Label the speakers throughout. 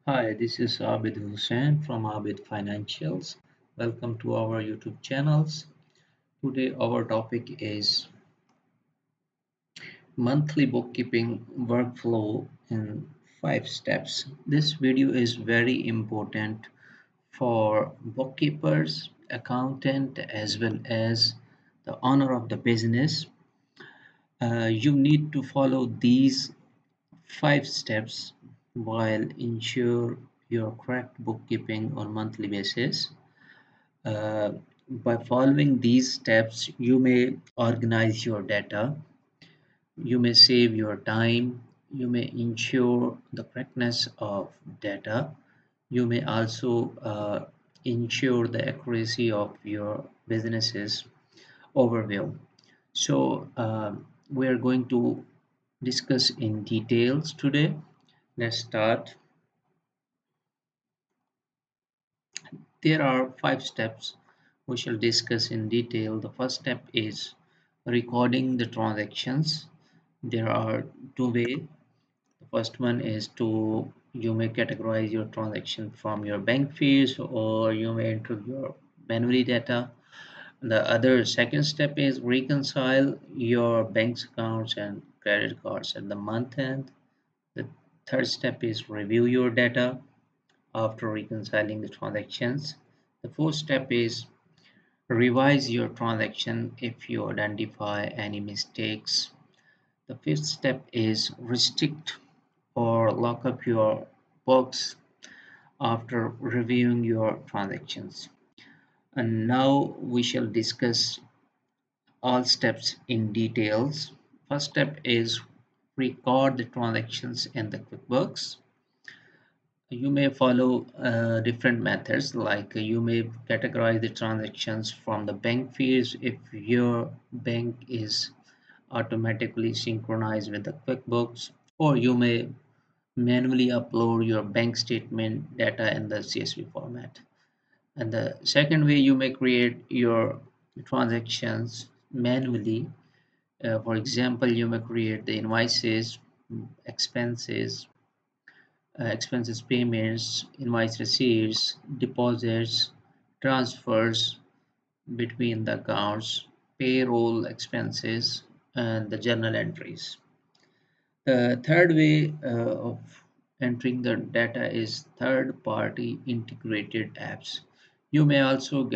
Speaker 1: Hi, this is Abid Hussain from Abid Financials. Welcome to our YouTube channels. Today our topic is monthly bookkeeping workflow in 5 steps. This video is very important for bookkeepers, accountant, as well as the owner of the business. You need to follow these 5 steps while ensure your correct bookkeeping on monthly basis. Uh, by following these steps, you may organize your data, you may save your time, you may ensure the correctness of data, you may also ensure the accuracy of your business's overview. So, we are going to discuss in details today. Let's start. There are 5 steps we shall discuss in detail. The first step is recording the transactions. There are two ways. The first one is to you may categorize your transaction from your bank fees or you may enter your manually data. The other second step is reconcile your bank accounts and credit cards at the month end. The third step is review your data after reconciling the transactions. The fourth step is revise your transaction if you identify any mistakes. The fifth step is restrict or lock up your books after reviewing your transactions. And now we shall discuss all steps in details. First step is record the transactions in the QuickBooks. You may follow different methods, like you may categorize the transactions from the bank fees if your bank is automatically synchronized with the QuickBooks, or you may manually upload your bank statement data in the CSV format. And the second way, you may create your transactions manually. For example, you may create the invoices, expenses, expenses payments, invoice receipts, deposits, transfers between the accounts, payroll expenses, and the journal entries. The third way of entering the data is third-party integrated apps. You may also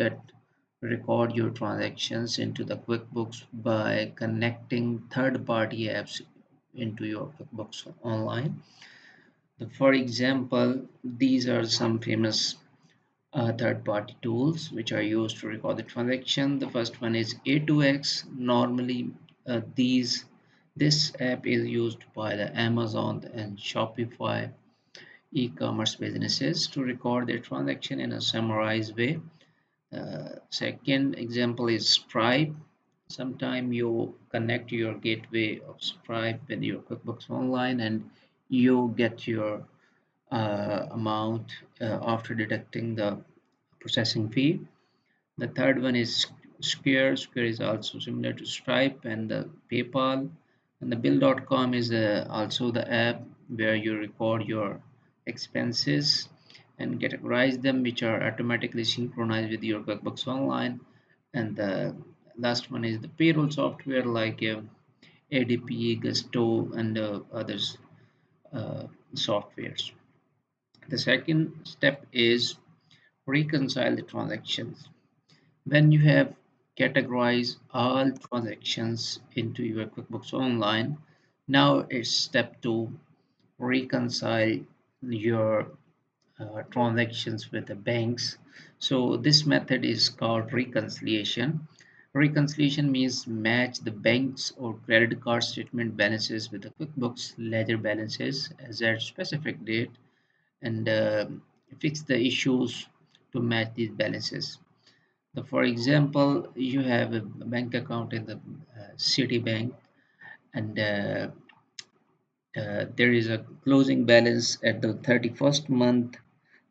Speaker 1: record your transactions into the QuickBooks by connecting third-party apps into your QuickBooks Online. For example, these are some famous third-party tools which are used to record the transaction. The first one is A2X. Normally, this app is used by the Amazon and Shopify e-commerce businesses to record their transaction in a summarized way. Second example is Stripe. Sometime you connect your gateway of Stripe with your QuickBooks Online and you get your amount after deducting the processing fee. The third one is Square. Square is also similar to Stripe and the PayPal. And the Bill.com is also the app where you record your expenses and categorize them, which are automatically synchronized with your QuickBooks Online. And the last one is the payroll software like ADP, Gusto, and others softwares. The second step is reconcile the transactions. When you have categorized all transactions into your QuickBooks Online, now it's step two, reconcile your transactions with the banks. So this method is called reconciliation. Reconciliation means match the bank's or credit card statement balances with the QuickBooks ledger balances as at specific date and fix the issues to match these balances. So for example, you have a bank account in the Citibank and there is a closing balance at the 31st month,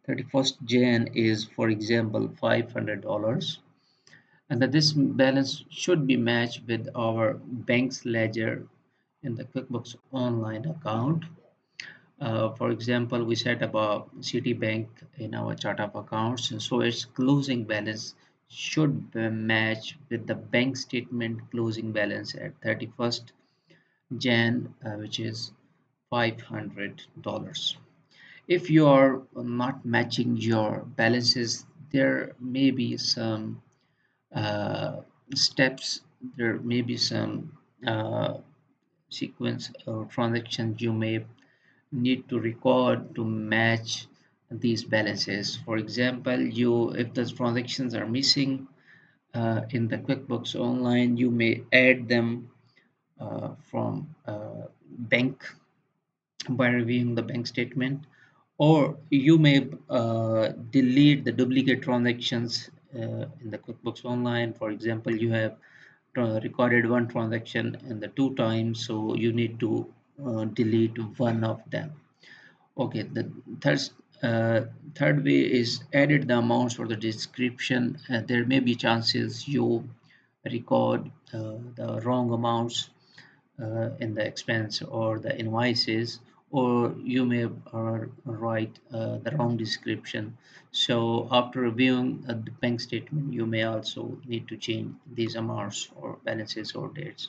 Speaker 1: 31st Jan is, for example, $500, and that this balance should be matched with our bank's ledger in the QuickBooks Online account. For example, we set up a Citibank in our chart of accounts, so its closing balance should match with the bank statement closing balance at 31st Jan, which is $500. If you are not matching your balances, there may be some uh, steps, there may be some sequence or transactions you may need to record to match these balances. For example, you if the transactions are missing in the QuickBooks Online, you may add them from bank by reviewing the bank statement, or you may delete the duplicate transactions in the QuickBooks Online. For example, you have recorded one transaction in the two times, so you need to delete one of them. Okay, the third uh, third way is edit the amounts for the description. There may be chances you record the wrong amounts in the expense or the invoices, or you may write the wrong description. So after reviewing the bank statement, you may also need to change these amounts or balances or dates.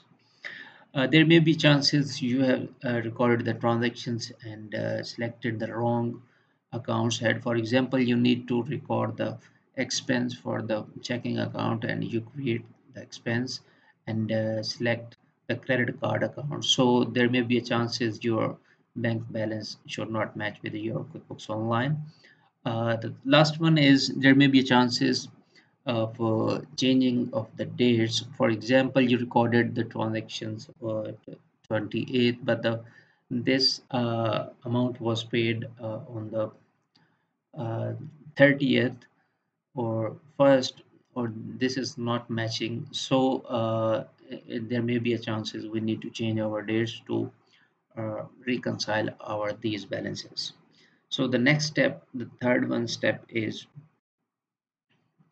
Speaker 1: There may be chances you have recorded the transactions and selected the wrong accounts head. For example, you need to record the expense for the checking account and you create the expense and select the credit card account. So there may be a chances your bank balance should not match with your QuickBooks Online. The last one is there may be chances of changing of the dates. For example, you recorded the transactions 28th, but the this amount was paid on the uh, 30th or first, or this is not matching. So there may be a chances we need to change our dates to reconcile our these balances. So the next step, the third one step is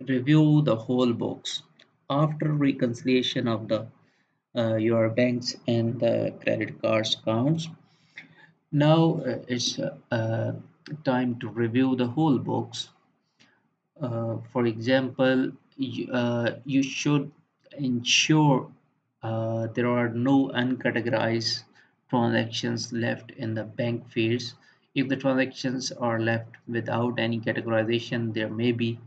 Speaker 1: review the whole books after reconciliation of the your banks and the credit cards accounts. Now it's time to review the whole books. For example, you should ensure there are no uncategorized transactions left in the bank fields. If the transactions are left without any categorization, there may be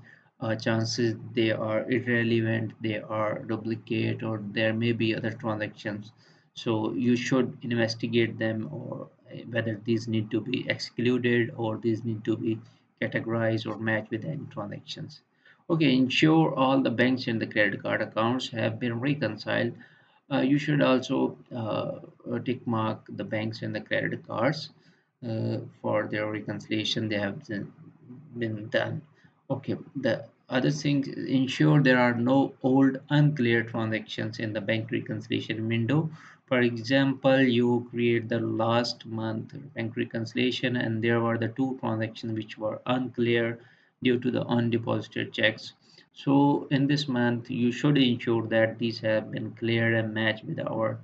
Speaker 1: chances they are irrelevant, they are duplicate, or there may be other transactions. So you should investigate them, or whether these need to be excluded or these need to be categorize or match with any transactions. Okay, ensure all the banks and the credit card accounts have been reconciled. You should also tick mark the banks and the credit cards for their reconciliation. They have been done. Okay, the other thing, ensure there are no old unclear transactions in the bank reconciliation window. For example, you create the last month bank reconciliation and there were the two transactions which were unclear due to the undeposited checks. So in this month, you should ensure that these have been cleared and matched with our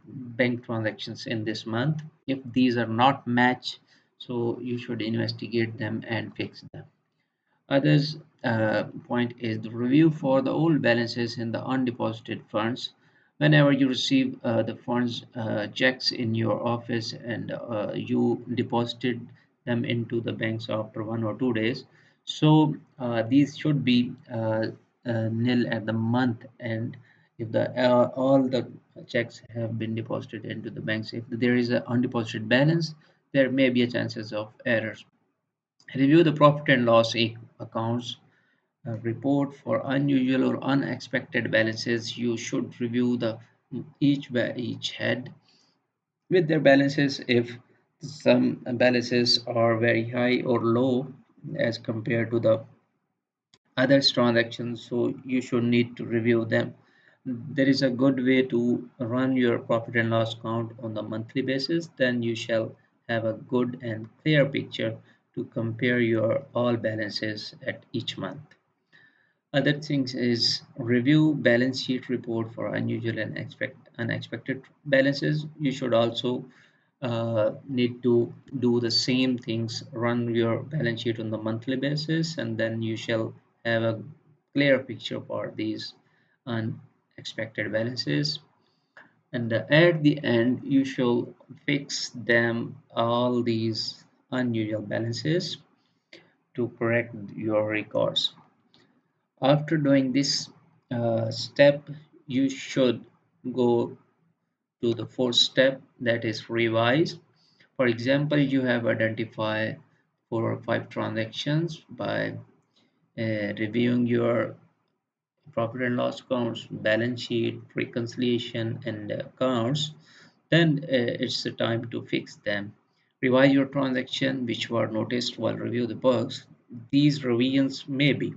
Speaker 1: bank transactions in this month. If these are not matched, so you should investigate them and fix them. Others point is the review for the old balances in the undeposited funds. Whenever you receive the funds checks in your office and you deposited them into the banks after 1 or 2 days, so these should be nil at the month end. If the all the checks have been deposited into the banks, if there is an undeposited balance, there may be a chances of errors. Review the profit and loss accounts report for unusual or unexpected balances. You should review the each head with their balances. If some balances are very high or low as compared to the other transactions, so you should need to review them. There is a good way to run your profit and loss account on the monthly basis, then you shall have a good and clear picture to compare your all balances at each month. Other things is review balance sheet report for unusual and unexpected balances. You should also need to do the same things, run your balance sheet on the monthly basis, and then you shall have a clear picture for these unexpected balances. And at the end, you shall fix them all these unusual balances to correct your records. After doing this step, you should go to the fourth step, that is revise. For example, you have identified 4 or 5 transactions by reviewing your profit and loss accounts, balance sheet, reconciliation, and accounts. Then it's the time to fix them. Revise your transaction which were noticed while review the books. These revisions may be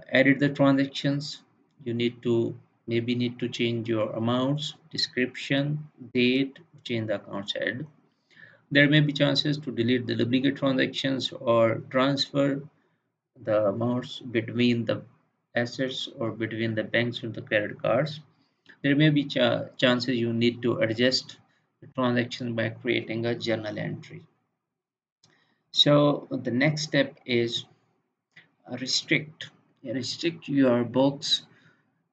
Speaker 1: edit the transactions. You need to change your amounts, description, date, change the accounts head. There may be chances to delete the duplicate transactions or transfer the amounts between the assets or between the banks or the credit cards. There may be chances you need to adjust the transaction by creating a journal entry. So the next step is restrict. Restrict your books,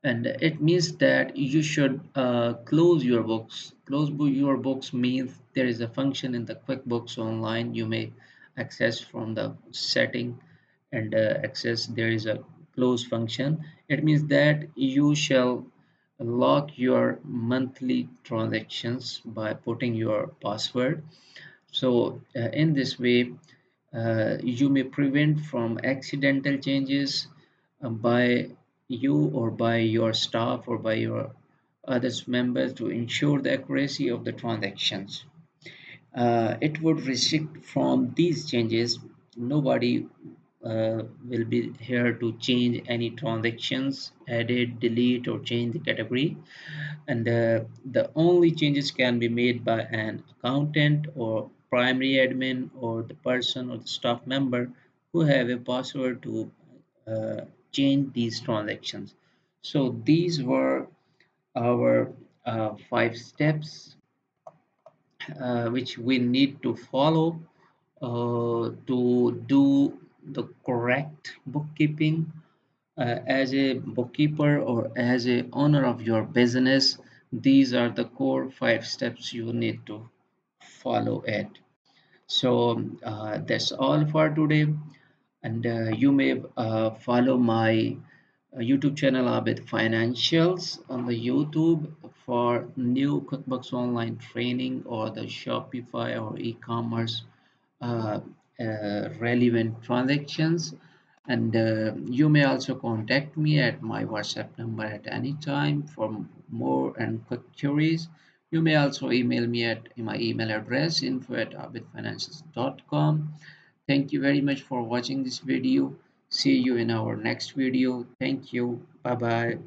Speaker 1: and it means that you should close your books. Your books means there is a function in the QuickBooks Online you may access from the setting and access. There is a close function. It means that you shall lock your monthly transactions by putting your password. So in this way, you may prevent from accidental changes by you or by your staff or by your others members to ensure the accuracy of the transactions. It would restrict from these changes. Nobody will be here to change any transactions, edit, delete, or change the category. And the only changes can be made by an accountant or primary admin or the person or the staff member who have a password to uh, change these transactions. So these were our 5 steps which we need to follow to do the correct bookkeeping. As a bookkeeper or as a owner of your business, these are the core 5 steps you need to follow it. So that's all for today, and you may follow my YouTube channel Abid Financials on the YouTube for new QuickBooks Online training or the Shopify or e-commerce uh, relevant transactions. And you may also contact me at my WhatsApp number at any time for more and quick queries. You may also email me at my email address info@abidfinancials.com. Thank you very much for watching this video. See you in our next video. Thank you. Bye bye.